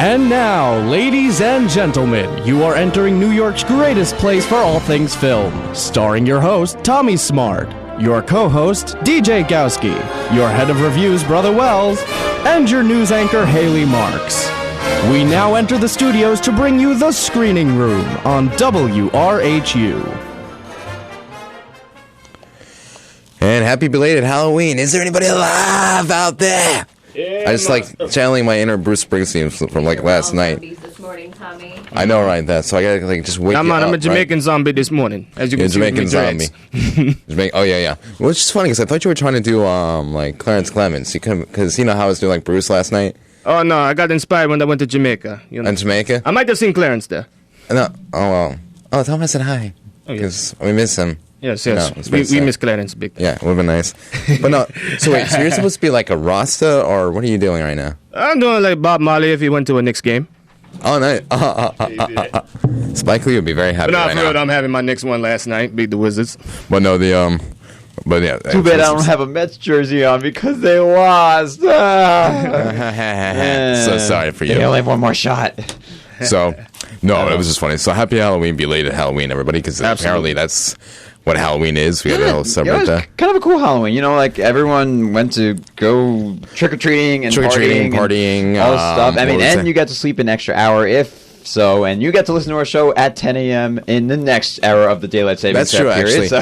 And now, ladies and gentlemen, you are entering New York's greatest place for all things film. Starring your host, Tommy Smart, your co-host, DJ Gowski, your head of reviews, Brother Wells, and your news anchor, Haley Marks. We now enter the studios to bring you The Screening Room on WRHU. And happy belated Halloween. Is there anybody alive out there? Yeah, I just like channeling my inner Bruce Springsteen from like last night. This morning, Tommy. I know, right? That so I gotta like just wake you up. I'm a Jamaican zombie this morning, as you can see. Jamaican zombie. Oh yeah. Well, it's just funny because I thought you were trying to do like Clarence Clemens. You couldn't, because you know how I was doing like Bruce last night. Oh no, I got inspired when I went to Jamaica. You know. And Jamaica? I might have seen Clarence there. No. Oh well. Oh, tell him I said hi. Because we miss him. Yes. No, we miss Clarence big time. Yeah, it would have been nice. But no, so wait, so you're supposed to be like a Rasta, or what are you doing right now? I'm doing like Bob Marley if he went to a Knicks game. Oh, nice. Spike Lee would be very happy But right now. I'm having my Knicks one last night, beat the Wizards. But no, but yeah. Too bad I don't have a Mets jersey on because they lost. So sorry for you. They only have one more shot. So, no, it was just funny. So happy Halloween, belated Halloween, everybody, because apparently that's what Halloween is. We had a whole celebrate that. Kind of a cool Halloween. You know, like everyone went to go trick-or-treating and partying, all this stuff. I mean, and you got to sleep an extra hour if so, and you get to listen to our show at 10 a.m. in the next era of the daylight savings period. Actually. So.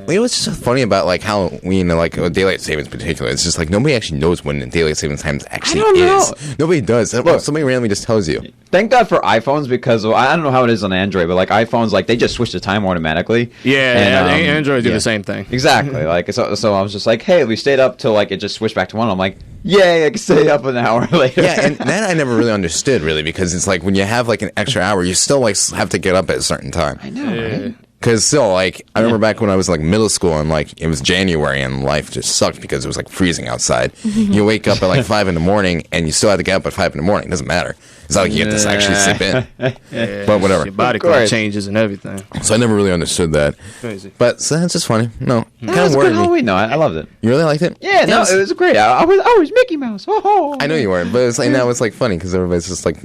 You know what's so funny about like Halloween and like daylight savings in particular? It's just like nobody actually knows when daylight savings times actually is. Nobody does. Look, somebody randomly just tells you. Thank God for iPhones, because I don't know how it is on Android, but like iPhones, like they just switch the time automatically. Yeah, and Android do the same thing. Exactly. Like so I was just like, hey, we stayed up till like it just switched back to 1. I'm like, yay, I can stay up an hour later. Yeah, and that I never really understood, really, because it's like when you have like an extra hour, you still like have to get up at a certain time. I know, right? Because still, like, I remember back when I was like middle school and like it was January and life just sucked because it was like freezing outside. You wake up at like 5 in the morning and you still have to get up at 5 in the morning. It doesn't matter. It's not like you get to actually sleep in. But whatever. Your body clock changes and everything. So I never really understood that. Crazy. But so that's just funny. No, Kind of worried Halloween. No, I loved it. You really liked it? Yeah, no, it was great. I was Mickey Mouse. Oh. I know you weren't, but it's like now it's like funny because everybody's just like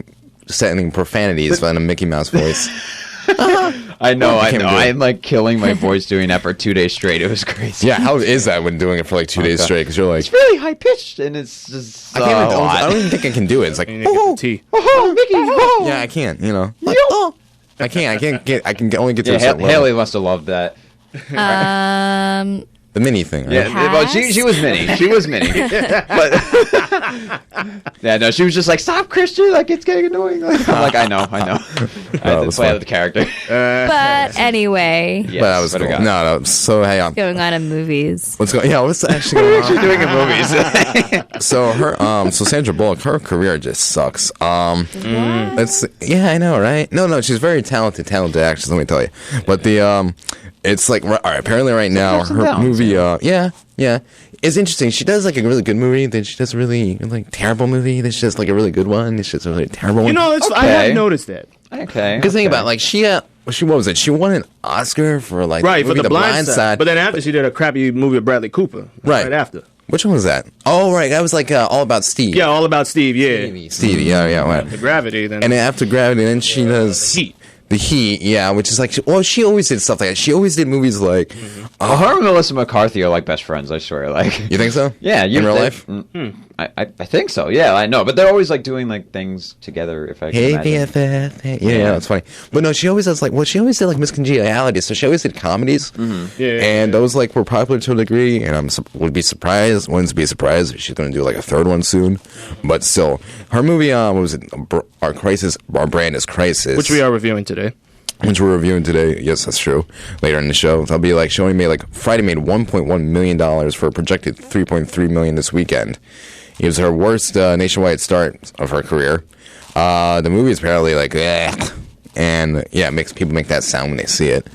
saying profanities in a Mickey Mouse voice. I know. I'm like killing my voice doing that for 2 days straight. It was crazy. Yeah, how is that when doing it for like 2 days straight? Because you're like, it's really high pitched and it's just. I don't even think I can do it. It's like, Mickey. Mickey. Yeah, I can't. You know, like, I can't get. I can only get to a certain level. Haley must have loved that. The mini thing, right? Yeah, well, she was Minnie. She was Minnie. But yeah, no, she was just like, "Stop, Christian! Like it's getting annoying." I'm like, I know. I had to play out the character. But anyway, Yes, But that was cool. No. So hey, going on in movies. what's going? Yeah, what's actually going on? doing in movies. So so Sandra Bullock, her career just sucks. I know, right? No, she's very talented actress. Let me tell you. But it's like apparently right now her movie, yeah, it's interesting. She does like a really good movie, then she does a really like terrible movie, then she does like a really good one, then she does a really terrible one. You know, I hadn't noticed that. Okay. Because think about it, like what was it? She won an Oscar for like For the Blind Side. But then after she did a crappy movie with Bradley Cooper. Right after. Which one was that? Oh, right. That was like All About Steve. Yeah, All About Steve, yeah. Stevie, yeah. Right. The Gravity, then. And then after Gravity, then she does... The Heat, yeah, which is like... she always did stuff like that. She always did movies like... her and Melissa McCarthy are like best friends, I swear. Like, you think so? Yeah. In real life? I think so, yeah, I know. But they're always like doing like things together, if I can imagine. BFF. Yeah, it's funny. But no, she always does like... Well, she always did like Miss Congeniality, so she always did comedies. And those like were popular to a degree, and wouldn't be surprised if she's going to do like a third one soon. But still, her movie, what was it? Our Brand is Crisis. Which we are reviewing today. Which we're reviewing today. Yes, that's true. Later in the show, I'll be like, she only made like Friday made $1.1 million for a projected $3.3 million this weekend. It was her worst nationwide start of her career. The movie is apparently like, and yeah, it makes people make that sound when they see it.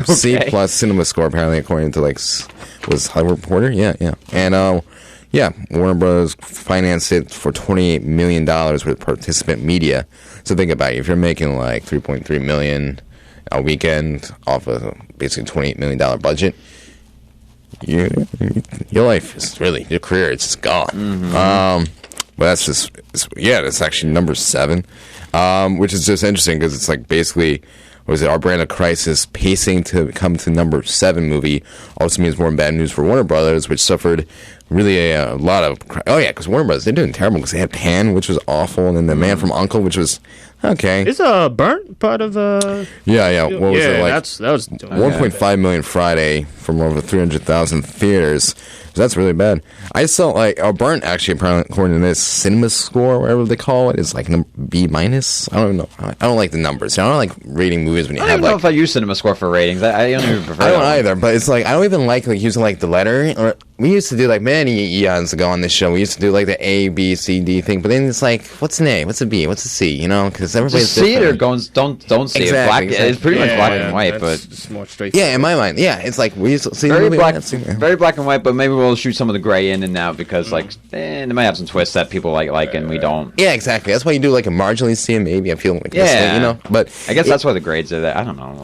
C plus cinema score apparently, according to like was Hollywood Reporter. Yeah, and Warner Bros. Financed it for $28 million with participant media. So think about it. If you're making like $3.3 million a weekend off of basically $28 million budget, your life is really, your career, it's just gone. But that's just, that's actually number 7, which is just interesting because it's like basically, Our Brand of Crisis pacing to come to number 7 movie also means more bad news for Warner Brothers, which suffered really a lot of... because Warner Brothers, they're doing terrible because they had Pan, which was awful, and then The Man from U.N.C.L.E., which was okay. Is Burnt part of Yeah. What was it like? That was 1.5 million Friday from over 300,000 theaters. So that's really bad. I saw Burnt actually, apparently, according to this Cinema Score, whatever they call it, is like B minus. I don't know. I don't like the numbers. I don't like rating movies when you I have don't know if I use Cinema Score for ratings. I don't even prefer. I don't either. But it's like I don't even like using the letter. Or we used to do many eons ago on this show. We used to do the A, B, C, D thing. But then it's like, what's an A? What's a B? What's a C? You know, because everybody's see it or different. don't see it. Black. It's pretty much black and white, but it's more straight. Yeah, in my mind, it's like we used to see very the movie very black and white. But maybe we'll shoot some of the gray in and out because they might have some twists that people like and we don't. Yeah, exactly. That's why you do a marginally C and maybe. I feel like this, But I guess that's why the grades are that. I don't know.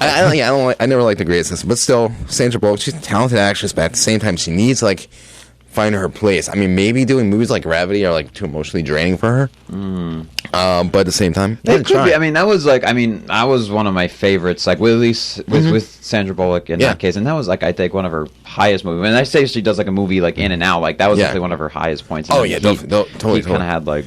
I never liked the grade system, but still, Sandra Bullock, she's a talented actress, but at the same time, she needs find her place. I mean, maybe doing movies like Gravity are too emotionally draining for her. But at the same time, it could be. I mean, that was that was one of my favorites. With Sandra Bullock in that case, and that was I think one of her highest movies. When I say she does a movie in and out, that was definitely one of her highest points. Oh yeah, totally. Kind of had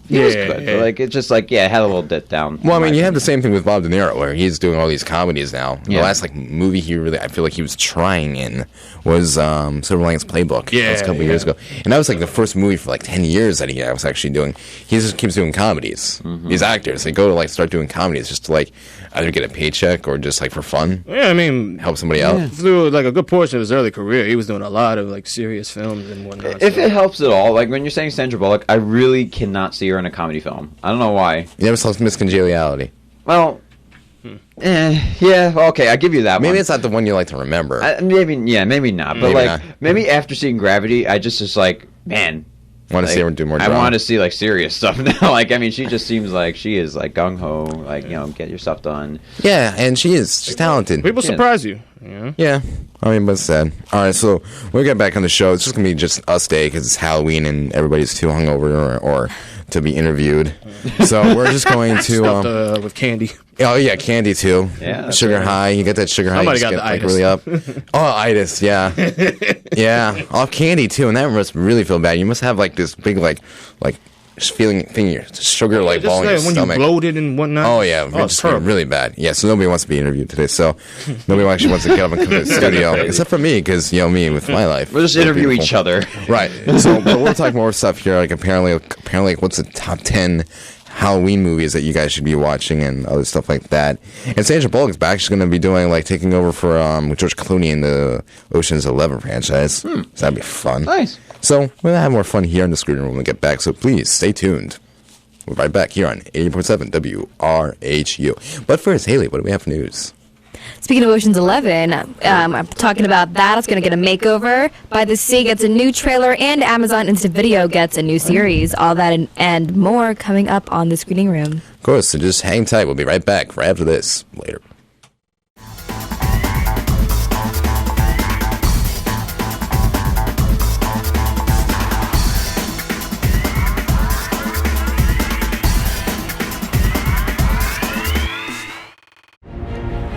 he was good. But it just it had a little dip down. Well, I mean, you have the same thing with Bob De Niro, where he's doing all these comedies now. The last movie I feel like he was trying in was Silver Linings Playbook. That was a couple years ago, and that was the first movie for 10 years that he was actually doing. He just keeps doing comedies. These actors, they go to start doing comedies just to either get a paycheck or just for fun. Yeah, I mean, help somebody out. Through a good portion of his early career, he was doing a lot of serious films and whatnot. If it helps at all, when you're saying Sandra Bullock, I really cannot see her in a comedy film. I don't know why. You never saw Miss Congeniality. Well, okay, I give you that. Maybe it's not the one you like to remember. Maybe not. But maybe after seeing Gravity, I just man. Want to see her do more drama. I want to see serious stuff now. She just seems like she is gung ho. Get your stuff done. Yeah, and she's talented. People surprise you. Yeah. I mean, but it's sad. All right, so when we get back on the show, it's just gonna be just us day because it's Halloween and everybody's too hungover or to be interviewed. So we're just going to with candy. Oh yeah, candy too. Yeah, sugar high. You get that sugar Somebody high. Somebody got the itis. Really up. Oh, itis. Yeah, yeah. Off candy too, and that must really feel bad. You must have this big feeling your sugar ball in your when stomach. You bloated and whatnot. Oh yeah, just really bad. Yeah, so nobody wants to be interviewed today. So nobody actually wants to get up and come to the studio, except for me, because me with my life. We'll just interview each other, right? So, but we'll talk more stuff here. Apparently, what's the top 10 Halloween movies that you guys should be watching and other stuff like that. And Sandra Bullock's back. She's going to be doing taking over for George Clooney in the Ocean's 11 franchise. So that'd be fun. Nice. So we'll have more fun here in the screening room when we get back. So please stay tuned. We're right back here on 80.7 WRHU. But first, Haley, what do we have for news? Speaking of Ocean's 11, I'm talking about that. It's going to get a makeover. By the Sea gets a new trailer, and Amazon Instant Video gets a new series. All that and more coming up on the screening room. Of course, so just hang tight. We'll be right back right after this. Later.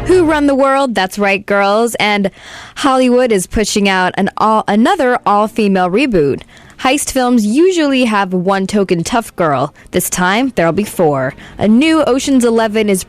Who Run the World? That's right, girls. And Hollywood is pushing out another all-female reboot. Heist films usually have one token tough girl. This time, there'll be 4. A new Ocean's 11 is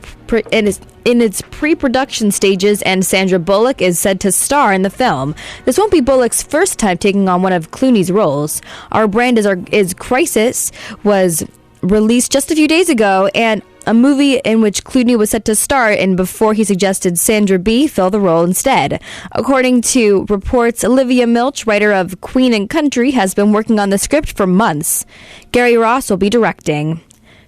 in its pre-production stages, and Sandra Bullock is said to star in the film. This won't be Bullock's first time taking on one of Clooney's roles. Our Brand is Crisis was released just a few days ago, and a movie in which Clooney was set to star in before he suggested Sandra Bee fill the role instead. According to reports, Olivia Milch, writer of Queen and Country, has been working on the script for months. Gary Ross will be directing.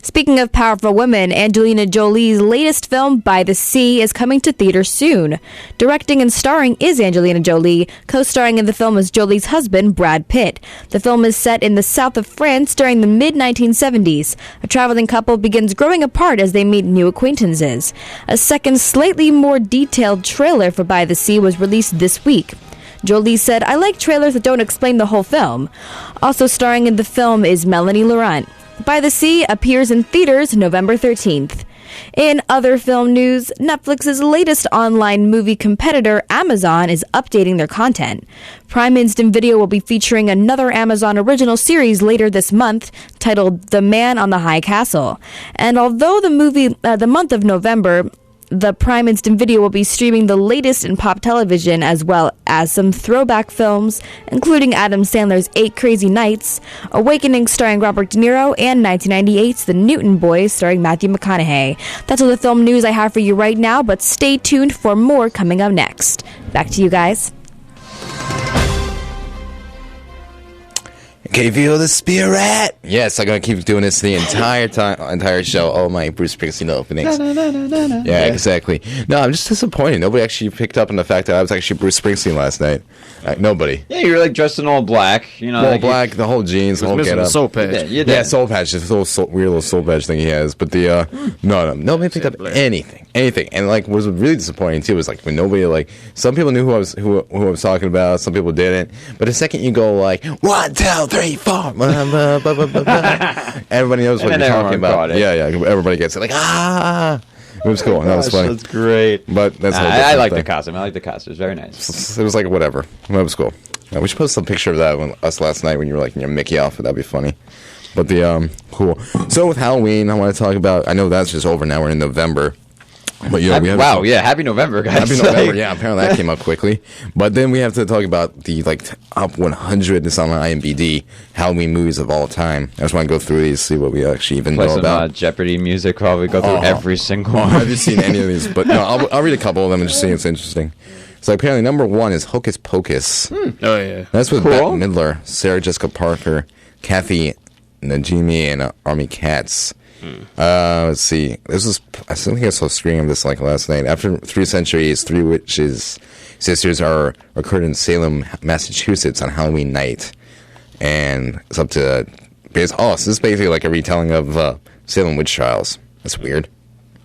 Speaking of powerful women, Angelina Jolie's latest film, By the Sea, is coming to theaters soon. Directing and starring is Angelina Jolie. Co-starring in the film is Jolie's husband, Brad Pitt. The film is set in the south of France during the mid-1970s. A traveling couple begins growing apart as they meet new acquaintances. A second, slightly more detailed trailer for By the Sea was released this week. Jolie said, "I like trailers that don't explain the whole film." Also starring in the film is Melanie Laurent. By the Sea appears in theaters November 13th. In other film news, Netflix's latest online movie competitor, Amazon, is updating their content. Prime Instant Video will be featuring another Amazon original series later this month, titled The Man on the High Castle. And although the month of November, the Prime Instant Video will be streaming the latest in pop television as well as some throwback films, including Adam Sandler's 8 Crazy Nights, Awakening starring Robert De Niro, and 1998's The Newton Boys starring Matthew McConaughey. That's all the film news I have for you right now, but stay tuned for more coming up next. Back to you guys. Can you feel the spirit? Yes, I'm gonna keep doing this the entire show. Oh, my Bruce Springsteen openings. Yeah, exactly. No, I'm just disappointed. Nobody actually picked up on the fact that I was actually Bruce Springsteen last night. Nobody. Yeah, you were like dressed in all black. You know, all like black, the whole jeans, the whole missing get the up. soul patch. Yeah, soul patch. This little weird little soul patch thing he has. But the nobody picked up anything. And like, what was really disappointing too was like when nobody like some people knew who I was talking about, some people didn't. But the second you go like 1, 2, 3, 4, everybody knows what you're talking about. Yeah, everybody gets it. Like it was cool. That was funny. That's great. But that's I like the costume. I like the costume. It's very nice. It was like whatever. That was cool. We should post some picture of that when us last night when you were like in your Mickey outfit. That'd be funny. But the cool. So with Halloween, I want to talk about. I know that's just over now. We're in November. But we have happy November, guys. Happy November. Yeah, apparently that came up quickly. But then we have to talk about the top 100. It's on IMDb Halloween movies of all time. I just want to go through these, see what we actually even know about. Jeopardy music while we go through every single one. I haven't seen any of these, but no, I'll read a couple of them and just see if it's interesting. So apparently number 1 is Hocus Pocus. Oh yeah, that's with Bette Midler, Sarah Jessica Parker, Kathy Najimy, and Army Katz. Let's see. I think I saw a screening of this like last night. After 3 centuries, 3 witches sisters are occurred in Salem, Massachusetts on Halloween night, and it's up to. So this is basically like a retelling of Salem witch trials. That's weird.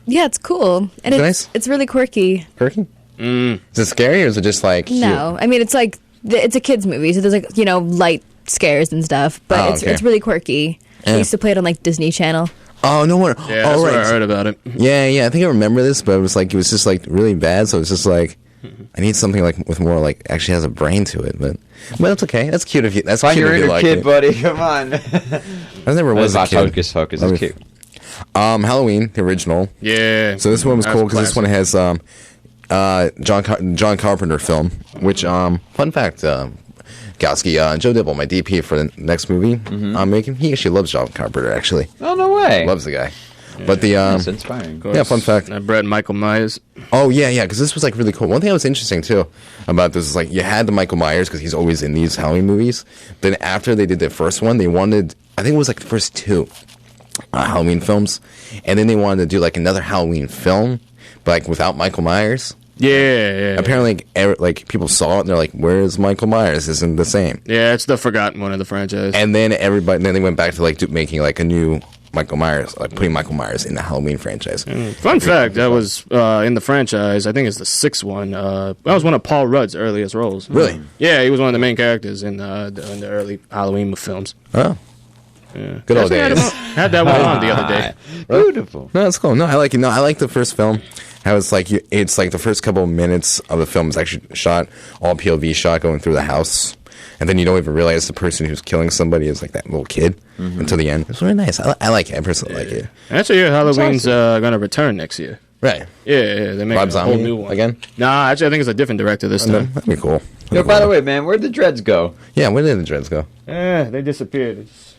Yeah, it's cool, and it's really quirky. Quirky? Is it scary or is it just like cute? No, I mean it's like it's a kids movie, so there's like light scares and stuff, but it's really quirky. I used to play it on like Disney Channel. Oh, no wonder. Yeah, that's where I heard about it. Yeah, I think I remember this, but it was just like really bad, so it's just like I need something like with more like actually has a brain to it, but that's okay. That's cute if you. That's fine. You're a kid, buddy. Come on. I never was a kid. Hocus Pocus is cute. Halloween, the original. Yeah. So this one was cool because this one has John Carpenter film, which fun fact. Gowski, Joe Dibble, my DP for the next movie I'm making, he actually loves John Carpenter, actually. Oh, no way. Loves the guy. Yeah. But that's inspiring. Yeah, fun fact. I bred Michael Myers. Oh, yeah, because this was like really cool. One thing that was interesting, too, about this is like you had the Michael Myers because he's always in these Halloween movies. Then after they did the first one, they wanted, I think it was like the first 2 Halloween films. And then they wanted to do like another Halloween film, but like without Michael Myers. Yeah. Apparently, like people saw it and they're like, "Where's Michael Myers? Isn't the same?" Yeah, it's the forgotten one of the franchise. And then then they went back to like making like a new Michael Myers, like putting Michael Myers in the Halloween franchise. Fun fact: that was in the franchise. I think it's the 6th one. That was one of Paul Rudd's earliest roles. Really? Yeah, he was one of the main characters in the early Halloween films. Oh. Yeah. Good old days. Had that one on the other day. Beautiful. No, that's cool. No, I like it. No, I like the first film. How it's like it's like the first couple of minutes of the film is actually shot all POV shot going through the house, and then you don't even realize the person who's killing somebody is like that little kid until the end. It's really nice. I like it. I personally like it. Actually, Halloween's gonna return next year. Right. Yeah. They make a whole new one again. Nah, actually, I think it's a different director this time. That'd be cool. Yo, by the way, man, where'd the dreads go? Yeah, where did the dreads go? They disappeared. It's,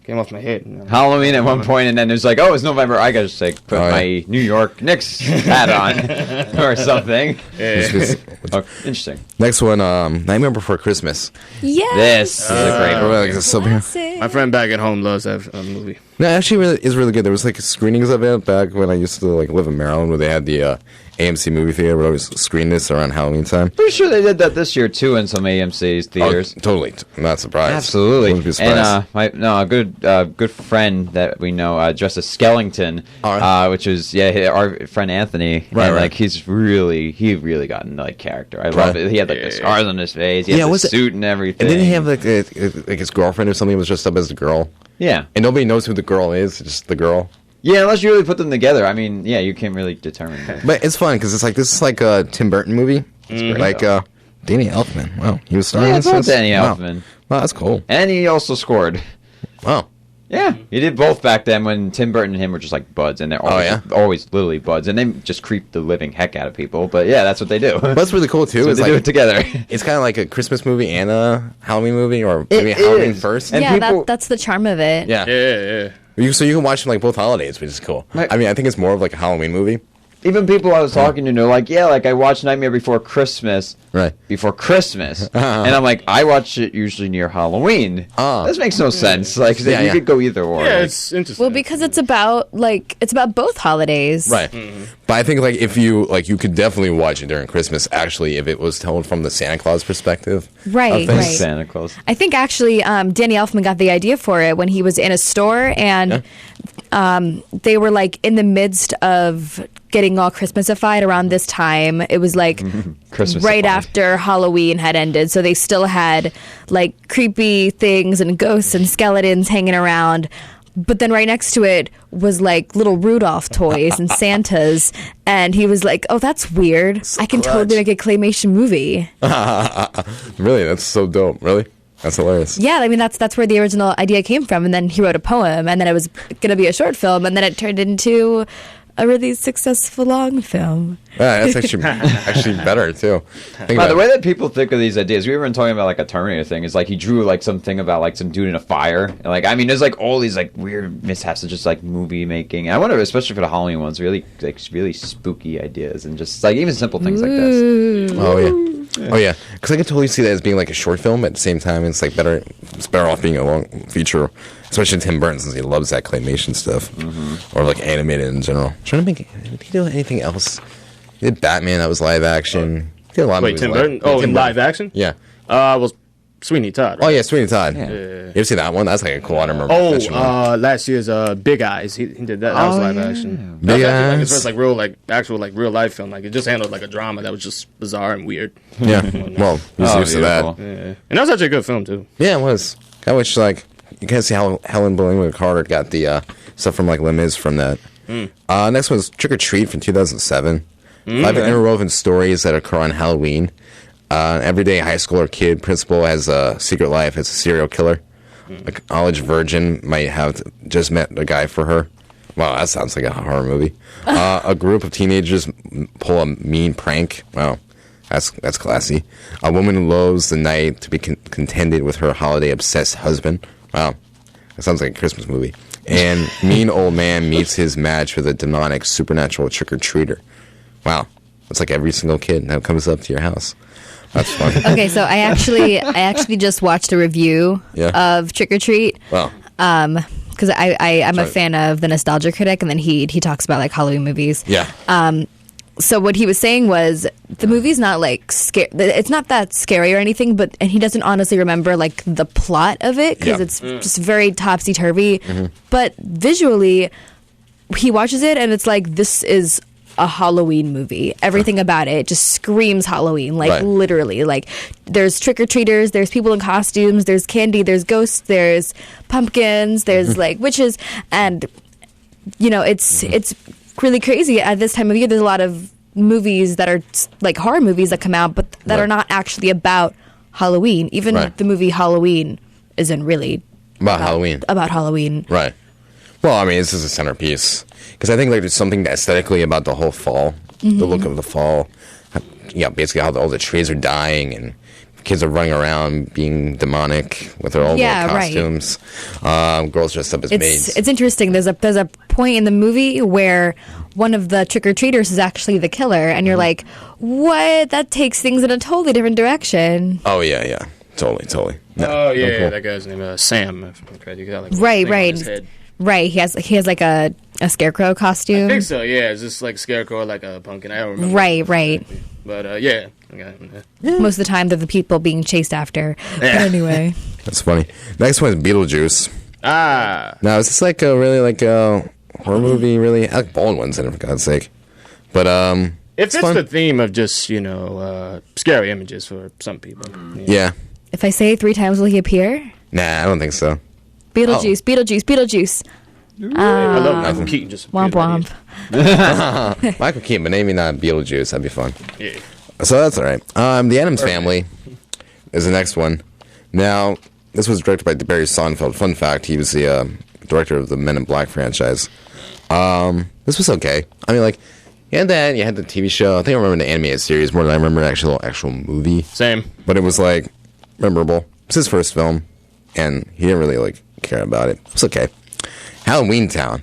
came off my head. Halloween at one point, and then it's like, oh, it's November. I gotta just like put my New York Knicks hat on or something. Interesting. Next one, Nightmare Before Christmas. Yes. This is a great movie. My friend back at home loves that movie. No, actually, really is really good. There was like screenings of it back when I used to like live in Maryland, where they had the AMC movie theater. Would always screen this around Halloween time. Pretty sure they did that this year too in some AMC's theaters. Oh, totally, I'm not surprised. Absolutely. Wouldn't be surprised. And a good friend that we know dressed as Skellington, which is our friend Anthony. Right, and, right. like he really got into like character. I love it. He had like the scars on his face. He had the suit and everything. And didn't he have like his girlfriend or something was dressed up as the girl? Yeah. And nobody knows who the girl is, just the girl. Yeah, unless you really put them together. I mean, yeah, you can't really determine that. But it's fun because it's like this is like a Tim Burton movie. Like Danny Elfman. Wow, he was starring. Yeah, this. it's not Danny Elfman. Wow, that's cool. And he also scored. Wow. Yeah, he did both back then when Tim Burton and him were just like buds, and they're always literally buds, and they just creep the living heck out of people. But yeah, that's what they do. What's really cool too is they like do it together. It's kind of like a Christmas movie and a Halloween movie, or maybe Halloween first. And yeah, people- that's the charm of it. Yeah. So you can watch them like both holidays, which is cool. Right. I mean, I think it's more of like a Halloween movie. Even people I was talking to know, like, yeah, like I watch Nightmare Before Christmas. Right. Before Christmas. And I'm like, I watch it usually near Halloween. This makes no sense. Like, you could go either or. Yeah, like, it's interesting. Well, because it's about both holidays. Right. But I think like if you you could definitely watch it during Christmas. Actually, if it was told from the Santa Claus perspective. Right, of things. right. Santa Claus. I think actually Danny Elfman got the idea for it when he was in a store and they were like in the midst of getting all Christmasified around this time. It was like right after Halloween had ended, so they still had like creepy things and ghosts and skeletons hanging around. But then right next to it was like little Rudolph toys and Santas, and he was like, "Oh, that's weird. I can totally make a claymation movie." Really, that's so dope. Really, that's hilarious. Yeah, I mean that's where the original idea came from, and then he wrote a poem, and then it was going to be a short film, and then it turned into a really successful long film. Yeah, that's actually better too. By the way that people think of these ideas, we were talking about like a Terminator thing. Is like he drew like something about like some dude in a fire. And, like I mean, there's like all these like weird mishaps of just like movie making. I wonder, especially for the Halloween ones, really spooky ideas and just like even simple things like this. Oh yeah, because I can totally see that as being like a short film. At the same time, it's like better. It's better off being a long feature, especially Tim Burton since he loves that claymation stuff or like animated in general. I'm trying to make. Did he do anything else? He did Batman. That was live action. He did a lot of Wait, movies Tim Burton? Oh, Tim in Burton. live action? Yeah. Well, Sweeney Todd. Oh Right? yeah, Sweeney Todd. Yeah. You ever see that one? That's like a cool. I don't remember. Last year's Big Eyes. He did that. That was live action. Big That was actually, like, his Eyes. first actual real life film. Like it just handled like a drama that was just bizarre and weird. Yeah. Well, he's used to that. beautiful. Yeah. And that was actually a good film too. Yeah, it was. I wish like you can see how Helen Bonham Carter got the stuff from like Les Mis from that. Next one was Trick or Treat from 2007. 5 interwoven stories that occur on Halloween. Everyday high school or kid principal has a secret life as a serial killer. A college virgin might have just met a guy for her. Wow, that sounds like a horror movie. A group of teenagers pull a mean prank. Wow, that's classy. A woman loathes the night to be contended with her holiday-obsessed husband. Wow, that sounds like a Christmas movie. And mean old man meets his match with a demonic supernatural trick-or-treater. Wow, that's like every single kid that comes up to your house. That's fun. Okay, so I actually just watched a review of Trick or Treat. Wow. Because I'm a fan of the Nostalgia Critic, and then he talks about like Halloween movies. Yeah. So what he was saying was the movie's not like it's not that scary or anything, and he doesn't honestly remember like the plot of it because it's just very topsy turvy. But visually, he watches it and it's like this is a Halloween movie. Everything about it just screams Halloween, like literally. Like there's trick-or-treaters, there's people in costumes, there's candy, there's ghosts, there's pumpkins, there's like witches, and you know it's really crazy at this time of year. There's a lot of movies that are like horror movies that come out, but that are not actually about Halloween. Even the movie Halloween isn't really about Halloween. About Halloween, right? Well, I mean, this is a centerpiece because I think like there's something aesthetically about the whole fall, the look of the fall. Yeah, basically how all the trees are dying and kids are running around being demonic with their old little costumes. Girls dressed up as maids. It's interesting. There's a point in the movie where one of the trick-or-treaters is actually the killer, and you're like, what? That takes things in a totally different direction. Oh yeah, totally. No, Oh yeah, cool. that guy's name Sam. If I'm correct. He got, like, Right. thing on his head. Right. He has like a scarecrow costume. I think so. Yeah, it's just like Scarecrow, or like a pumpkin. I don't remember. Right. But yeah. Most of the time, they're the people being chased after. But anyway. That's funny. Next one is Beetlejuice. Ah. Now, is this like a really like a horror movie? Really, I like Baldwin's in it, for God's sake. But It fits fun. the theme of just scary images for some people. Yeah. If I say it 3 times, will he appear? Nah, I don't think so. Beetlejuice, Beetlejuice, Beetlejuice. I love Michael Keaton. Just Womp womp. Michael Keaton, but maybe not Beetlejuice. That'd be fun. Yeah. So that's all right. The Addams Family is the next one. Now, this was directed by Barry Sonnenfeld. Fun fact, he was the director of the Men in Black franchise. This was okay. I mean, like, you had that, you had the TV show. I think I remember the animated series more than I remember the actual movie. Same. But it was, like, memorable. It's his first film, and he didn't really, like, care about it. It was okay. Halloween Town.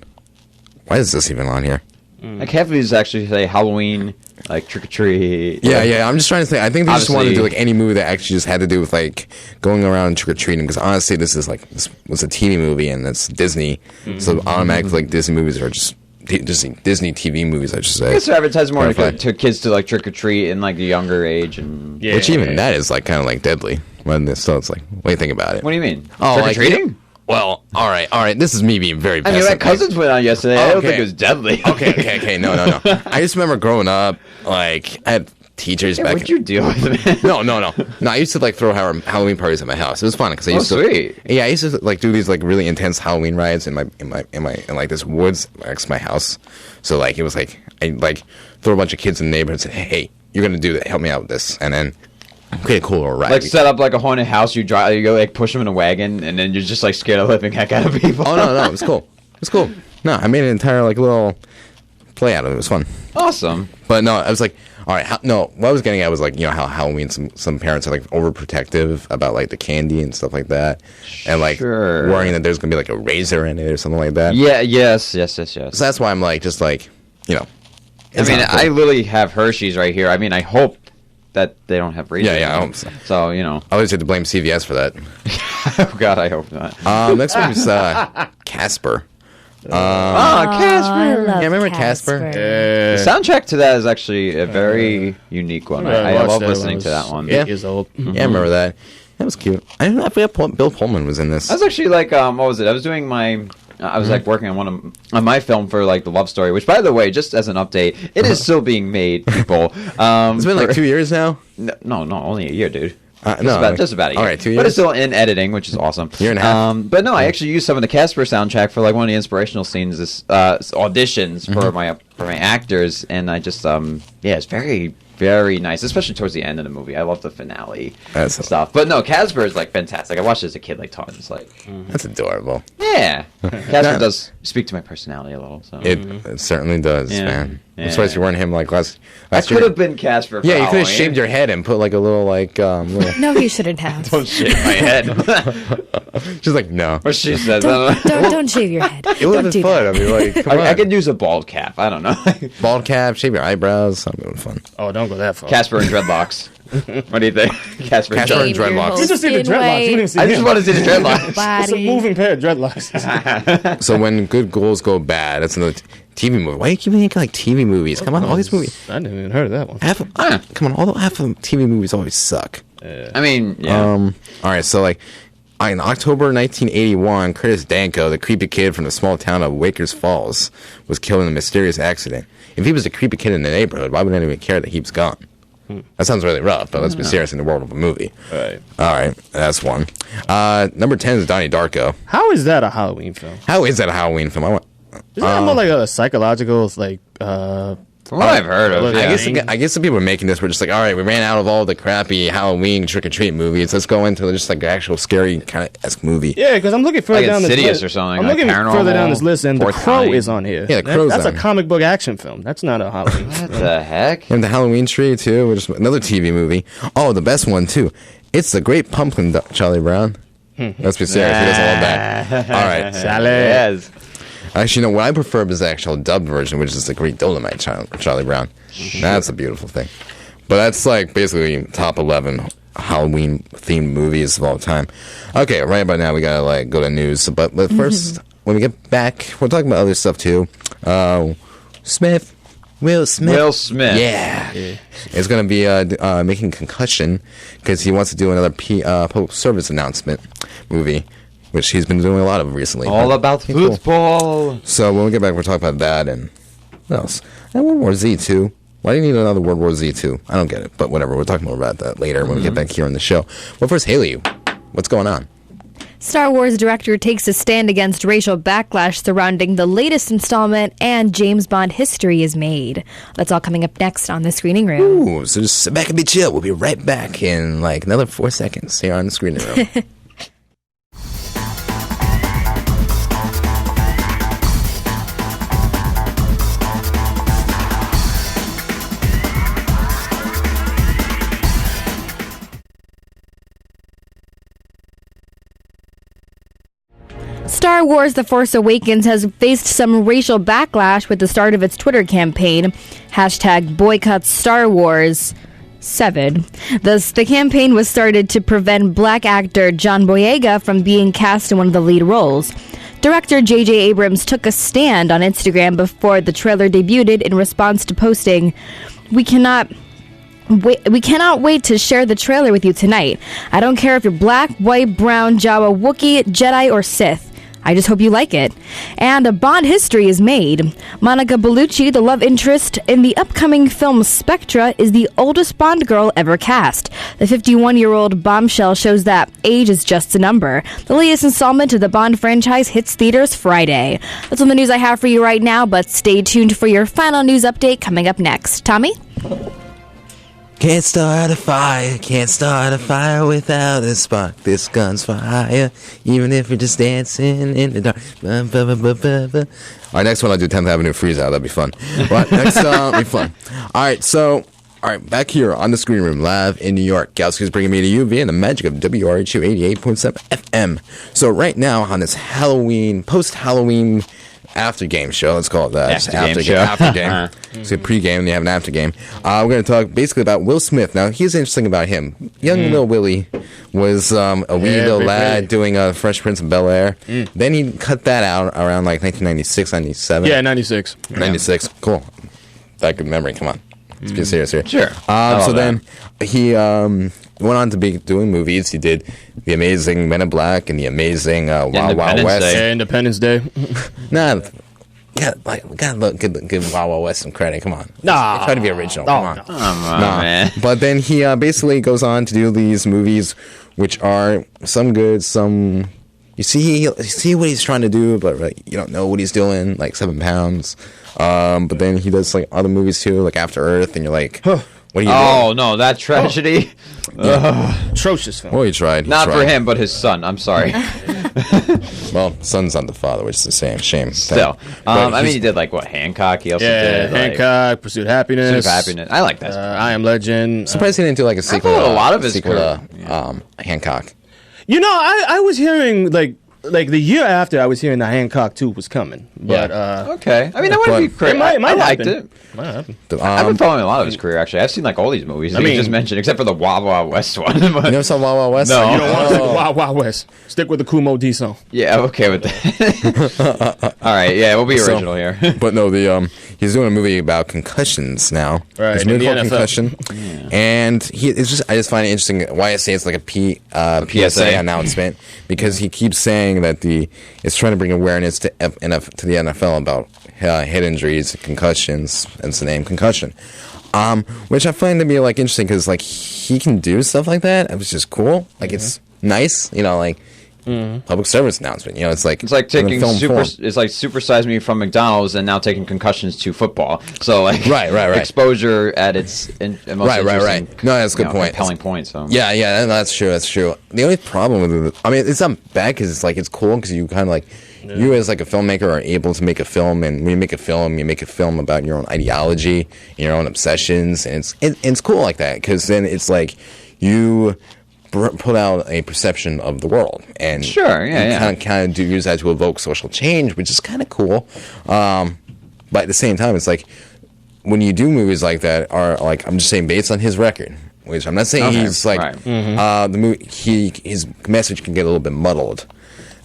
Why is this even on here? Like half of these actually say Halloween, like trick or treat. Yeah. I'm just trying to say. I think they just wanted to Obviously- do like any movie that actually just had to do with like going around trick or treating. Because honestly, this was a TV movie and it's Disney, so automatically like Disney movies are just Disney TV movies. I should say. I guess to advertise more Kinda fun. to kids to like trick or treat in like the younger age and. Yeah. Which even that is like kind of like deadly. When it's still, it's like, what do you think about it? What do you mean? Oh, trick or like, treating? Well, all right. This is me being very. I mean, my pessimistic. cousins went on yesterday. I don't Okay. think it was deadly. Okay. No. I just remember growing up, like I had teachers back. What'd you deal with, man? No. I used to like throw Halloween parties at my house. It was fun because I used to. sweet. Yeah, I used to like do these like really intense Halloween rides in like this woods next to my house. So like it was like I like throw a bunch of kids in the neighborhood and say, hey, you're gonna do that. Help me out with this, and then create a cool little ride. Like set up like a haunted house. You go like push them in a wagon, and then you're just like scared of the living heck out of people. Oh no, it was cool. It was cool. No, I made an entire like little play out of it. It was fun. Awesome. But no, I was like, all right, what I was getting at was like, you know, how Halloween, some parents are like overprotective about like the candy and stuff like that. And like Sure. worrying that there's going to be like a razor in it or something like that. Yeah. Yes. So that's why I'm like, just like, you know. I it's mean, not cool. I literally have Hershey's right here. I mean, I hope that they don't have razors. Yeah, I in hope them. so. So you know. I always had to blame CVS for that. Oh God, I hope not. Next one is Casper. Casper. I love remember Casper? The soundtrack to that is actually a very unique one. I watched love that when listening I to that was one. 8 years old. Yeah, I remember that. That was cute. I forgot Bill Pullman was in this. I was actually like, what was it? I was doing my. I was like working on my film for like the love story, which by the way, just as an update, it is still being made, people. It's been like 2 years now. No, only a year, dude. No, Just about a year. All right, 2 years. But it's still in editing, which is awesome. Year and a half. But no, I actually used some of the Casper soundtrack for like one of the inspirational scenes, auditions for my actors, and I just it's very, very nice, especially towards the end of the movie. I love the finale stuff. But no, Casper is like fantastic. I watched it as a kid like tons. Like That's adorable. yeah, Casper does speak to my personality a little. So It certainly does, Yeah. man. I'm Yeah. surprised you weren't him like last I year. could have been Casper. For Yeah, you could have Halloween. shaved your head and put like a little like little, No, you shouldn't have. Don't shave my head. just like no. What she says. Don't shave your head. It would Don't have do been fun. that. I mean, like, come on. I could use a bald cap. I don't know. Bald cap, shave your eyebrows. That'd be fun. Oh, don't go that far. Casper and dreadlocks. What do you think? Casper and Casper dreadlocks. and dreadlocks. You just see the Skin dreadlocks. You white. didn't see I just him. want to see the dreadlocks. It's a Body. moving pair of dreadlocks. So when good goals go bad, that's another TV movie. Why do you keep making like TV movies? Come on, all these movies. I didn't even heard of that one. Come on, half of TV movies always suck. I mean, yeah. All right, so like in October 1981, Curtis Danko, the creepy kid from the small town of Wakers Falls, was killed in a mysterious accident. If he was a creepy kid in the neighborhood, why would anyone care that he was gone? That sounds really rough, but let's be serious in the world of a movie. Right. All right, that's one. Number 10 is Donnie Darko. How is that a Halloween film? How is that a Halloween film? Isn't that more like a psychological, like, From what I've heard of, look, yeah. I guess the people making this were just like, all right, we ran out of all the crappy Halloween trick-or-treat movies. Let's go into just like an actual scary kind of esque movie. Yeah, because I'm looking further Like down this Insidious list. or something, I'm like looking further down Paranormal, this list, and The Fourth Crow Kind. is on here. Yeah, The Crow's That's on a here. comic book action film. That's not a Halloween What film. the heck? And the Halloween Tree, too, which is another TV movie. Oh, the best one, too. It's The Great Pumpkin, Charlie Brown. Let's be serious. He doesn't love that. All right. Sally. Yes. Actually, no, what I prefer is the actual dubbed version, which is The Great Dolomite, Charlie Brown. That's a beautiful thing. But that's like basically top 11 Halloween themed movies of all time. Okay, right about now we gotta like go to news. But first, when we get back, we'll talk about other stuff too. Will Smith. Yeah. It's going to be making Concussion because he wants to do another public service announcement movie, which he's been doing a lot of recently. All about football. Cool. So when we get back, we'll talk about that and what else? And World War Z 2. Why do you need another World War Z 2? I don't get it, but whatever. We'll talk more about that later when we get back here on the show. Well, first, Haley, what's going on? Star Wars director takes a stand against racial backlash surrounding the latest installment, and James Bond history is made. That's all coming up next on The Screening Room. Ooh, so just sit back and be chill. We'll be right back in like another 4 seconds here on The Screening Room. Star Wars The Force Awakens has faced some racial backlash with the start of its Twitter campaign, #BoycottStarWars7. Thus, the campaign was started to prevent black actor John Boyega from being cast in one of the lead roles. Director J.J. Abrams took a stand on Instagram before the trailer debuted in response to posting, We cannot wait to share the trailer with you tonight. I don't care if you're black, white, brown, Jawa, Wookiee, Jedi, or Sith. I just hope you like it. And a Bond history is made. Monica Bellucci, the love interest in the upcoming film Spectra, is the oldest Bond girl ever cast. The 51-year-old bombshell shows that age is just a number. The latest installment of the Bond franchise hits theaters Friday. That's all the news I have for you right now, but stay tuned for your final news update coming up next. Tommy? Can't start a fire without a spark. This gun's for hire, even if you're just dancing in the dark. All right, next one I'll do 10th Avenue Freeze Out. That'll be fun. But next will be fun. All right, back here on the Screen Room, live in New York. Galsky's bringing me to you via the magic of WRHU 88.7 FM. So right now on this Halloween, post-Halloween after game show, let's call it that. After game. So pre-game, they have an after game. We're going to talk basically about Will Smith. Now, here's interesting about him. Young Lil Willie was a wee little lad doing Fresh Prince of Bel-Air. Then he cut that out around like 1996, 97. Yeah, 96. 96. Cool. That good memory. Come on. Let's be serious here. Sure. So then he went on to be doing movies. He did The Amazing Men in Black and The Amazing Wild Wild West. Yeah, Independence Day. Nah, gotta give Wild Wild West some credit. Come on. Nah. Try to be original. Come on. Come on, man. But then he basically goes on to do these movies, which are some good, some... You see what he's trying to do, but you don't know what he's doing, like 7 Pounds. But then he does like other movies too, like After Earth, and you're like, what are you doing? Oh, no, that tragedy. Atrocious film. Well, he tried. Not for him, but his son. I'm sorry. Well, son's not the father, which is the same. Shame. Still. I mean, he did, like, what, Hancock? He also did, Hancock, Pursuit of Happiness. Pursuit of Happiness. I like that. I Am Legend. Surprised he didn't do like a sequel. A lot of his sequel to Hancock. You know, I was hearing, like the year after, I was hearing that Hancock 2 was coming. But, okay. I mean, that wouldn't be crazy. It might I liked happen. it. Might happen. I've been following a lot of his career, actually. I've seen, like, all these movies that you just mentioned, except for the Wild Wild West one. You never saw Wild Wild West? No. You don't want to stick with Wild Wild West. Stick with the Kumo D song. Yeah, I'm okay with that. All right, yeah, we'll be original here. But no, he's doing a movie about concussions now. Right, It's a movie called Concussion. Yeah. And I just find it interesting why I say it's like a PSA announcement, because he keeps saying that it's trying to bring awareness to the NFL about head injuries, concussions, hence the name Concussion. Which I find to be like interesting because like he can do stuff like that. It was just cool. Like it's nice, you know, like public service announcement. You know, it's like taking it's like Super Size Me from McDonald's and now taking concussions to football. So like right. exposure at its most right. No, that's a good point. Compelling point. So yeah, that's true. The only problem with it, I mean, it's not bad because it's like it's cool because you kind of like. Yeah. You as like a filmmaker are able to make a film, and when you make a film about your own ideology, your own obsessions, and it's cool like that because then it's like you put out a perception of the world, and kind of use that to evoke social change, which is kind of cool. But at the same time, it's like when you do movies like that, are like I'm just saying based on his record, which I'm not saying he's like the movie. His message can get a little bit muddled.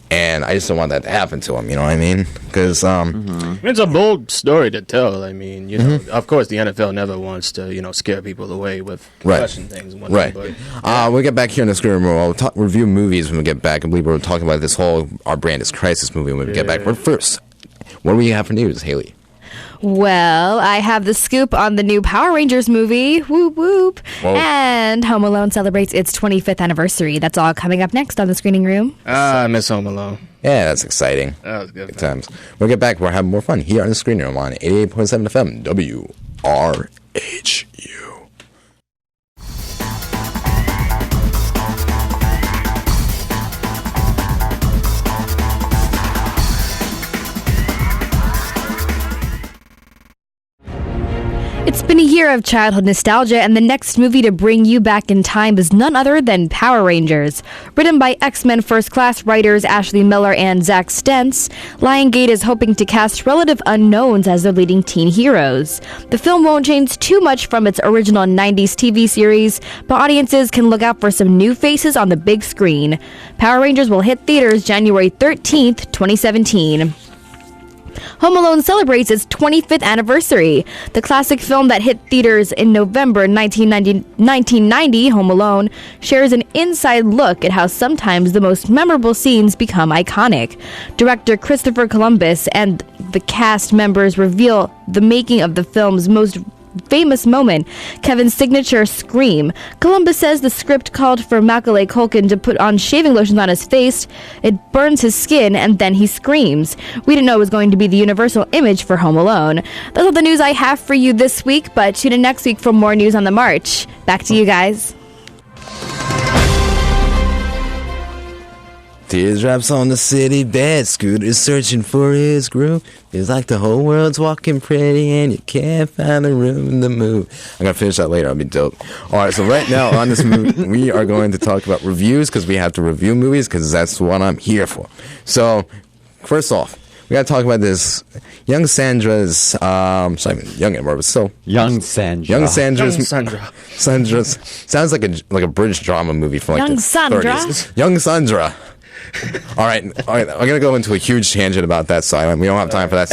And I just don't want that to happen to him, you know what I mean? Because It's a bold story to tell. I mean, you know, of course, the NFL never wants to, you know, scare people away with concussion things and whatnot. Right. But, We'll get back here in the screen room. We'll review movies when we get back. I believe we're talking about this whole Our Brand is Crisis movie when we get back. But first, what do we have for news, Haley? Well, I have the scoop on the new Power Rangers movie. Whoop, whoop. Whoa. And Home Alone celebrates its 25th anniversary. That's all coming up next on the screening room. I miss Home Alone. Yeah, that's exciting. That was good. Good times. We'll get back. We're having more fun here on the screen room on 88.7 FM WRHU. It's been a year of childhood nostalgia, and the next movie to bring you back in time is none other than Power Rangers. Written by X-Men First Class writers Ashley Miller and Zach Stentz, Lionsgate is hoping to cast relative unknowns as their leading teen heroes. The film won't change too much from its original 90s TV series, but audiences can look out for some new faces on the big screen. Power Rangers will hit theaters January 13th, 2017. Home Alone celebrates its 25th anniversary. The classic film that hit theaters in November 1990, Home Alone, shares an inside look at how sometimes the most memorable scenes become iconic. Director Christopher Columbus and the cast members reveal the making of the film's most famous moment, Kevin's signature scream. Columbus says the script called for Macaulay Culkin to put on shaving lotion on his face. It burns his skin, and then he screams. We didn't know it was going to be the universal image for Home Alone. That's all the news I have for you this week, but tune in next week for more news on the march. Back to you guys. Teardrops on the city bed, Scooter's searching for his groove. Feels like the whole world's walking pretty and you can't find the room to move. I'm going to finish that later, I'll be dope. Alright, so right now on this movie, we are going to talk about reviews because we have to review movies because that's what I'm here for. So, first off, we got to talk about this young Sandra's, it's not even young anymore, but still. Young Sandra. Young Sandra's. Young Sandra. Sandra's. Sounds like a British drama movie from like Young the Sandra? 30s. Young Sandra. All right. I'm gonna go into a huge tangent about that, so we don't have time for that.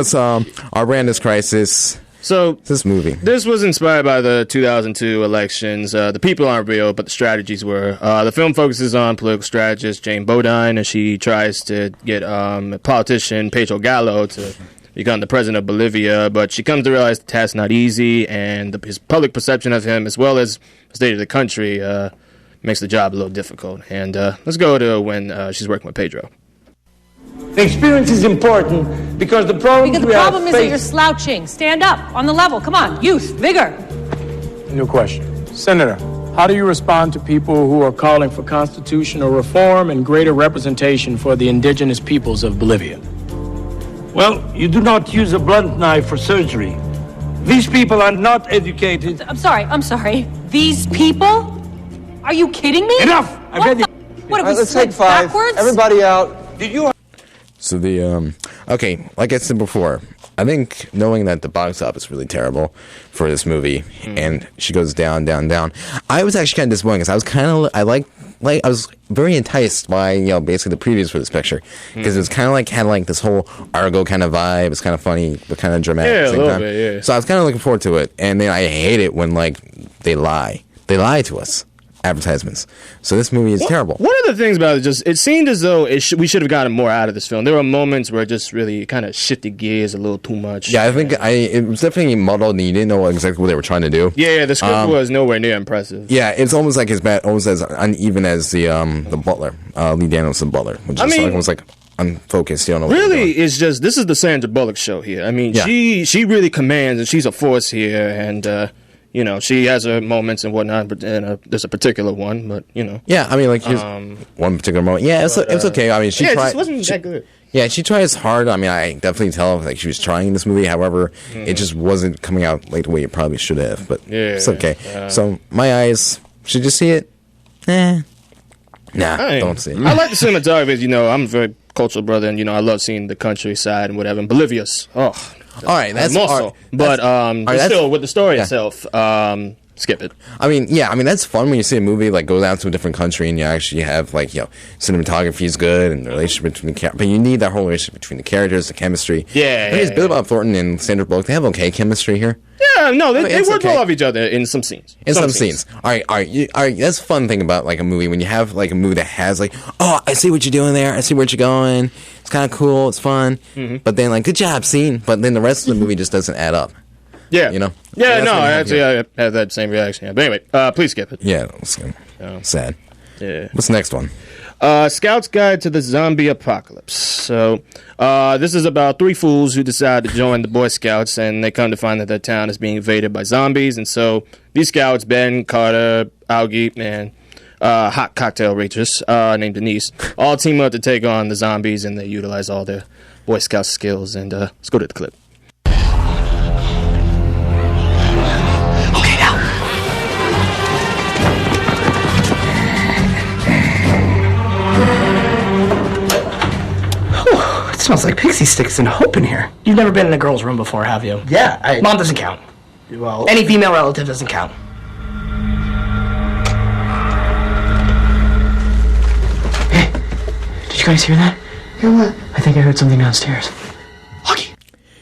So, Our Brand is Crisis. So This movie. this was inspired by the 2002 elections. The people aren't real, but the strategies were. The film focuses on political strategist Jane Bodine, and she tries to get politician Pedro Gallo to become the president of Bolivia, but she comes to realize the task's not easy, and his public perception of him, as well as the state of the country, makes the job a little difficult. And let's go to when she's working with Pedro. The experience is important because the problem Because the problem is that you're slouching. Stand up, on the level. Come on, youth, vigor. New question. Senator, how do you respond to people who are calling for constitutional reform and greater representation for the indigenous peoples of Bolivia? Well, you do not use a blunt knife for surgery. These people are not educated. I'm sorry. These people? Are you kidding me? Enough! I've had What, have we Let's slid take five. backwards? Everybody out. Did you? So okay, like I said before, I think knowing that the box office is really terrible for this movie, and she goes down, down, down. I was actually kind of disappointed because I was kind of, I was very enticed by, basically the previews for this picture because it was kind of had this whole Argo kind of vibe. It's kind of funny, but kind of dramatic at the same time. Bit, yeah. So I was kind of looking forward to it, and then I hate it when they lie. They lie to us. Advertisements. So this movie is terrible. One of the things about it seemed as though we should have gotten more out of this film. There were moments where it just really kind of shifted gears a little too much. Yeah, I think it was definitely muddled, and you didn't know exactly what they were trying to do. Yeah, the script was nowhere near impressive. Yeah, it's almost like almost as uneven as the Butler, Lee Danielson Butler, which is almost like unfocused. You don't know. Really, it's just this is the Sandra Bullock show here. I mean, she really commands, and she's a force here, and. She has her moments and whatnot, but there's a particular one, but Yeah, I mean, here's one particular moment. Yeah, it's okay. I mean, it just wasn't that good. Yeah, she tries hard. I mean, I definitely tell she was trying in this movie. However, it just wasn't coming out the way it probably should have. But it's okay. So my eyes, should you see it? Nah, don't see it. I like the cinematography. I'm a very cultural brother, and I love seeing the countryside and whatever. And Bolivia's, all right, that's more so. But still, with the story itself, skip it. I mean, yeah, I mean that's fun when you see a movie like go down to a different country and you actually have like cinematography is good and the relationship between the but you need that whole relationship between the characters, the chemistry. Yeah, I mean, Billy Bob Thornton and Sandra Bullock, they have okay chemistry here. Yeah, no, they it's work okay. well off each other in some scenes. In some scenes. All right. That's a fun thing about like a movie when you have like a movie that has like, oh, I see what you're doing there. I see where you're going. It's kind of cool. It's fun. But then like, good job, scene. But then the rest of the movie just doesn't add up. Yeah. You know? Yeah, So no, that's what you have actually, I had that same reaction. Yeah. But anyway, please skip it. Yeah, it's sad. Yeah. What's the next one? Scout's Guide to the Zombie Apocalypse. So, this is about 3 fools who decide to join the Boy Scouts, and they come to find that their town is being invaded by zombies. And so, these scouts, Ben, Carter, Augie, and hot cocktail waitress named Denise, all team up to take on the zombies, and they utilize all their Boy Scout skills. And let's go to the clip. Smells like pixie sticks and hope in here. You've never been in a girl's room before, have you? Yeah, Mom doesn't count. Well, Any female relative doesn't count. Hey, did you guys hear that? hear what? I think I heard something downstairs. Lucky.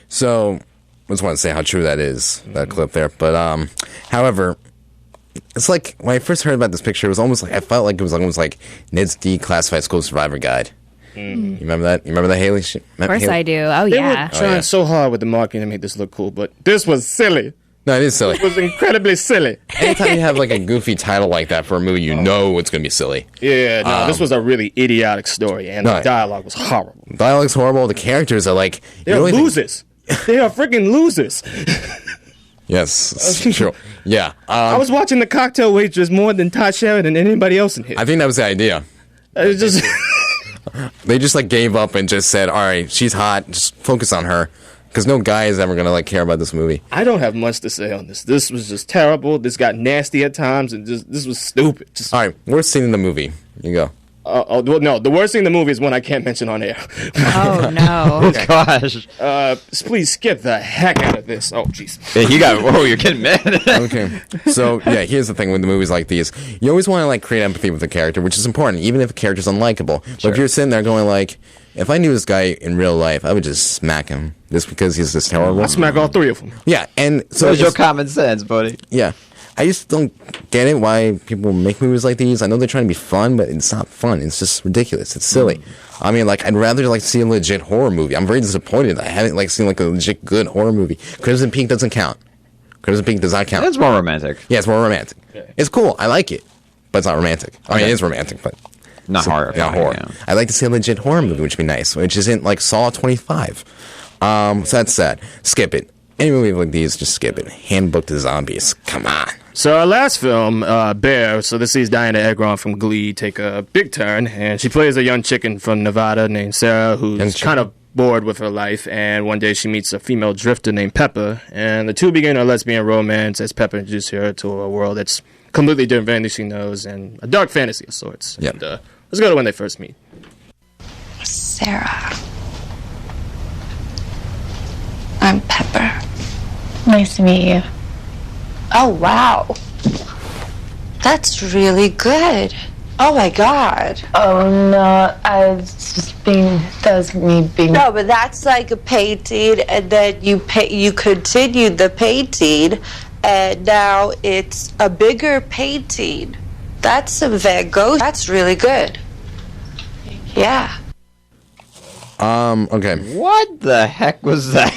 So, I just want to say how true that is, that clip there. But, however, it's like, when I first heard about this picture, it was almost like, I felt like it was almost like Ned's Declassified School Survivor Guide. You remember that? You remember that, Haley? Of course I do. Oh, They yeah. were trying so hard with the marketing to make this look cool, but this was silly. No, it is silly. It was incredibly silly. Anytime you have like a goofy title like that for a movie, you know it's going to be silly. Yeah, no, this was a really idiotic story, and the dialogue was horrible. Dialogue's horrible. The characters are like... They're losers. They are freaking losers. Yes, it's true. Yeah. I was watching the cocktail waitress more than Todd Sheridan and anybody else in here. I think that was the idea. It's just... They just like gave up and just said, all right, she's hot, just focus on her. Because no guy is ever going to like care about this movie. I don't have much to say on this. This was just terrible. This got nasty at times, and this was stupid. Just... All right, worst scene in the movie. You go. Well, no, the worst scene in the movie is one I can't mention on air. Oh, no. Oh, gosh. Please skip the heck out of this. Oh, jeez. Yeah, you got... Whoa, you're getting mad. Okay. So, yeah, here's the thing with the movies like these. You always want to, like, create empathy with the character, which is important, even if the character's unlikable. But if you're sitting there going, like, if I knew this guy in real life, I would just smack him just because he's just terrible. I'll smack all 3 of them. Yeah, and so... Where's your common sense, buddy? Yeah. I just don't get it why people make movies like these. I know they're trying to be fun, but it's not fun. It's just ridiculous. It's silly. I mean, like, I'd rather like see a legit horror movie. I'm very disappointed. I haven't like seen like a legit good horror movie. Crimson Peak doesn't count. Crimson Peak does not count. It's more romantic. Yeah, it's more romantic. Okay. It's cool. I like it, but it's not romantic. I mean, it is romantic, but not horror. Not horror. Yeah. I'd like to see a legit horror movie, which would be nice. Which isn't like Saw 25. So that's sad. Skip it. Any movie like these, just skip it. Handbook to Zombies. Come on. So our last film, Bear, so this sees Diana Agron from Glee take a big turn, and she plays a young chicken from Nevada named Sarah, who's kind of bored with her life, and one day she meets a female drifter named Pepper, and the two begin a lesbian romance as Pepper introduces her to a world that's completely different than anything she knows, and a dark fantasy of sorts. Yep. And, let's go to when they first meet. Sarah. I'm Pepper. Nice to meet you. Oh, wow. That's really good. Oh, my God. Oh, no, that was me being... No, but that's like a painting, and then you continued the painting, and now it's a bigger painting. That's some Van Gogh. That's really good. Yeah. Okay. What the heck was that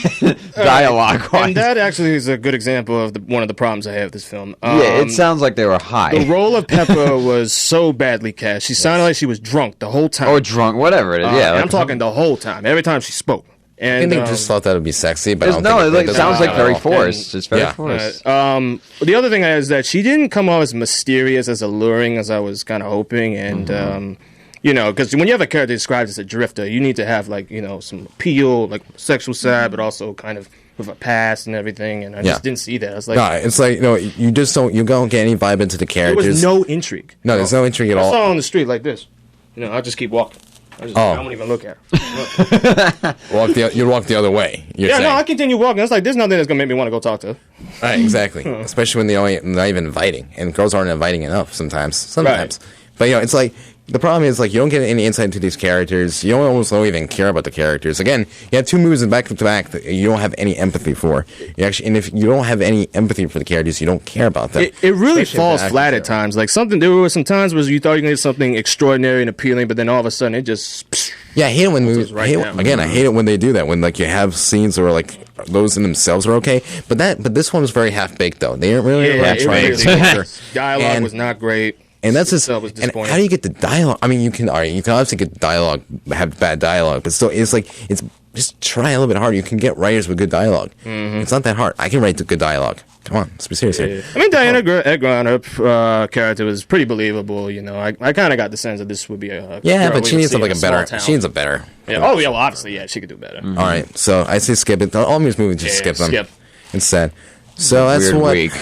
dialogue-wise? And that actually is a good example of one of the problems I have with this film. Yeah, it sounds like they were high. The role of Pepper was so badly cast. She sounded like she was drunk the whole time. Or drunk, whatever it is. Yeah, I'm talking the whole time. Every time she spoke. And I think they just thought that would be sexy, but I don't no, think it sounds like very forced. It's very forced. The other thing is that she didn't come off as mysterious, as alluring as I was kind of hoping, and you know, because when you have a character described as a drifter, you need to have like some appeal, like sexual side, but also kind of with a past and everything. And I just didn't see that. I was like, no, it's like you just don't get any vibe into the characters. There was no intrigue. No, there's no intrigue at all. I saw her on the street like this. I'll just keep walking. I won't even look at her. You walk the other way. You're saying. No, I continue walking. It's like there's nothing that's gonna make me want to go talk to her. Right, exactly. Especially when they're not even inviting, and girls aren't inviting enough sometimes. Right. But it's like the problem is like you don't get any insight into these characters. You almost don't even care about the characters. Again, you have two movies back to back that you don't have any empathy for. And if you don't have any empathy for the characters, you don't care about them. It really falls flat at times. Like there were some times where you thought you were gonna get something extraordinary and appealing, but then all of a sudden it just. Yeah, I hate it when movies. I hate it when they do that. When like you have scenes where like those in themselves are okay, but this one was very half baked though. They didn't really trying to dialogue was not great. And that's just. And how do you get the dialogue? I mean, you can obviously get dialogue, have bad dialogue, but still, it's just try a little bit harder. You can get writers with good dialogue. Mm-hmm. It's not that hard. I can write good dialogue. Come on, let's be serious here. I mean, Diana Agron, her character was pretty believable. You know, I kind of got the sense that this would be a but she needs something better. She needs a better. Yeah. Oh yeah, well, obviously, she could do better. Mm-hmm. All right, so I say skip it. All these movies just skip them. Skip instead. So that's what. Week.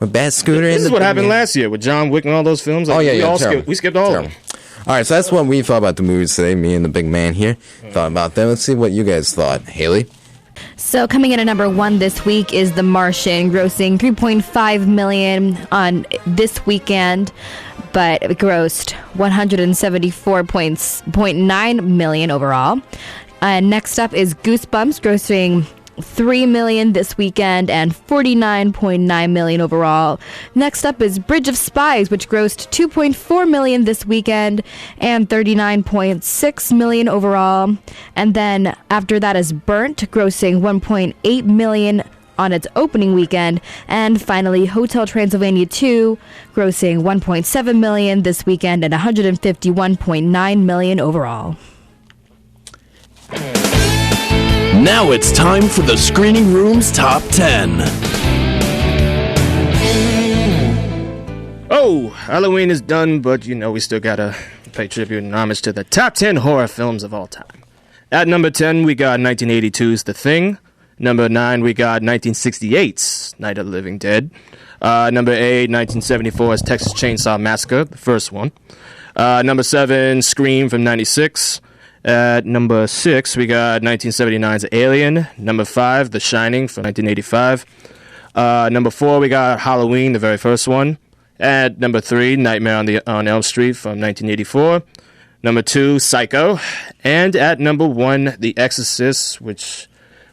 A bad scooter. This is what happened last year with John Wick and all those films. Like, we skipped all of them. All right, so that's what we thought about the movies today. Me and the big man here thought about them. Let's see what you guys thought. Haley? So coming in at number 1 this week is The Martian, grossing $3.5 million on this weekend, but it grossed $174.9 million overall. Next up is Goosebumps, grossing $3 million this weekend and $49.9 million overall. Next up is Bridge of Spies, which grossed $2.4 million this weekend and $39.6 million overall. And then after that is Burnt, grossing $1.8 million on its opening weekend. And finally, Hotel Transylvania 2, grossing $1.7 million this weekend and $151.9 million overall. Now it's time for the Screening Room's Top 10. Oh, Halloween is done, but we still gotta pay tribute and homage to the top 10 horror films of all time. At number 10, we got 1982's The Thing. Number 9, we got 1968's Night of the Living Dead. Number 8, 1974's Texas Chainsaw Massacre, the first one. Number 7, Scream from 96. At number 6, we got 1979's Alien. Number 5, The Shining from 1985. Number 4, we got Halloween, the very first one. At number 3, Nightmare on Elm Street from 1984. Number 2, Psycho. And at number 1, The Exorcist, which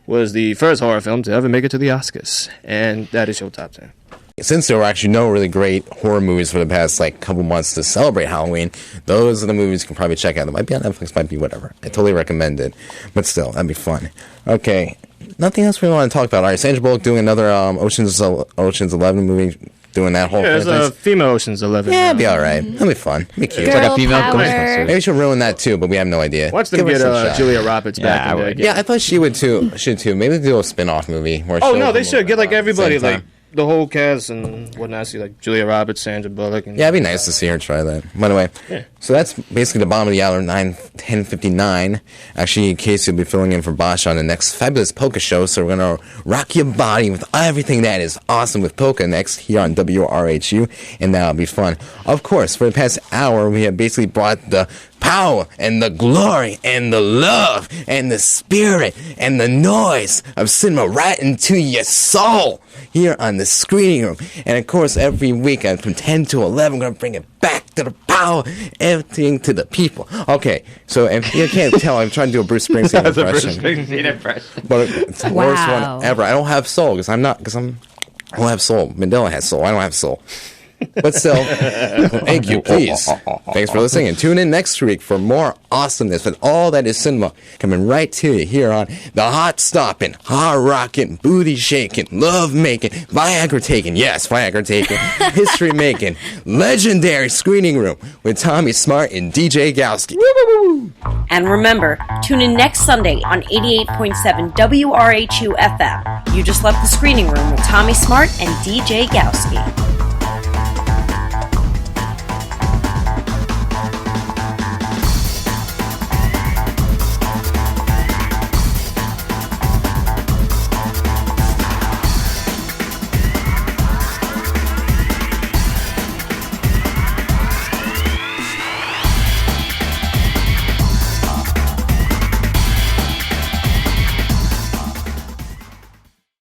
was the first horror film to ever make it to the Oscars. And that is your top 10. Since there were actually no really great horror movies for the past couple months to celebrate Halloween, those are the movies you can probably check out. They might be on Netflix, might be whatever. I totally recommend it. But still, that'd be fun. Okay, nothing else we want to talk about. All right, Sandra Bullock doing another Ocean's 11 movie, doing that whole thing. There's a female Ocean's 11. Yeah, it'd be all right. That'd be fun. It'd be cute. Girl it's like a female power. Maybe she'll ruin that too, but we have no idea. Watch them get Julia Roberts back in there again. Yeah, I thought she would too. Maybe do a spin-off movie. Where They should get everybody, the whole cast and whatnot. See, Julia Roberts, Sandra Bullock. And it'd be nice to see her try that. By the way, so that's basically the bottom of the hour, 10:59. Actually, Casey will be filling in for Bosch on the next Fabulous Polka Show, so we're going to rock your body with everything that is awesome with polka next here on WRHU, and that'll be fun. Of course, for the past hour, we have basically brought the power and the glory and the love and the spirit and the noise of cinema right into your soul here on the Screening Room. And of course, every week from 10 to 11, we're going to bring it back to the power, everything to the people. Okay, so if you can't tell, I'm trying to do a Bruce Springsteen impression. But it's the worst one ever. I don't have soul I don't have soul. Mandela has soul. I don't have soul. But still, thank you, please. Thanks for listening, and tune in next week for more awesomeness with all that is cinema coming right to you here on the hot-stopping, hard-rocking, booty-shaking, love-making, Viagra-taking, yes, Viagra-taking, history-making, legendary Screening Room with Tommy Smart and DJ Gowski. And remember, tune in next Sunday on 88.7 WRHU FM. You just left the Screening Room with Tommy Smart and DJ Gowski.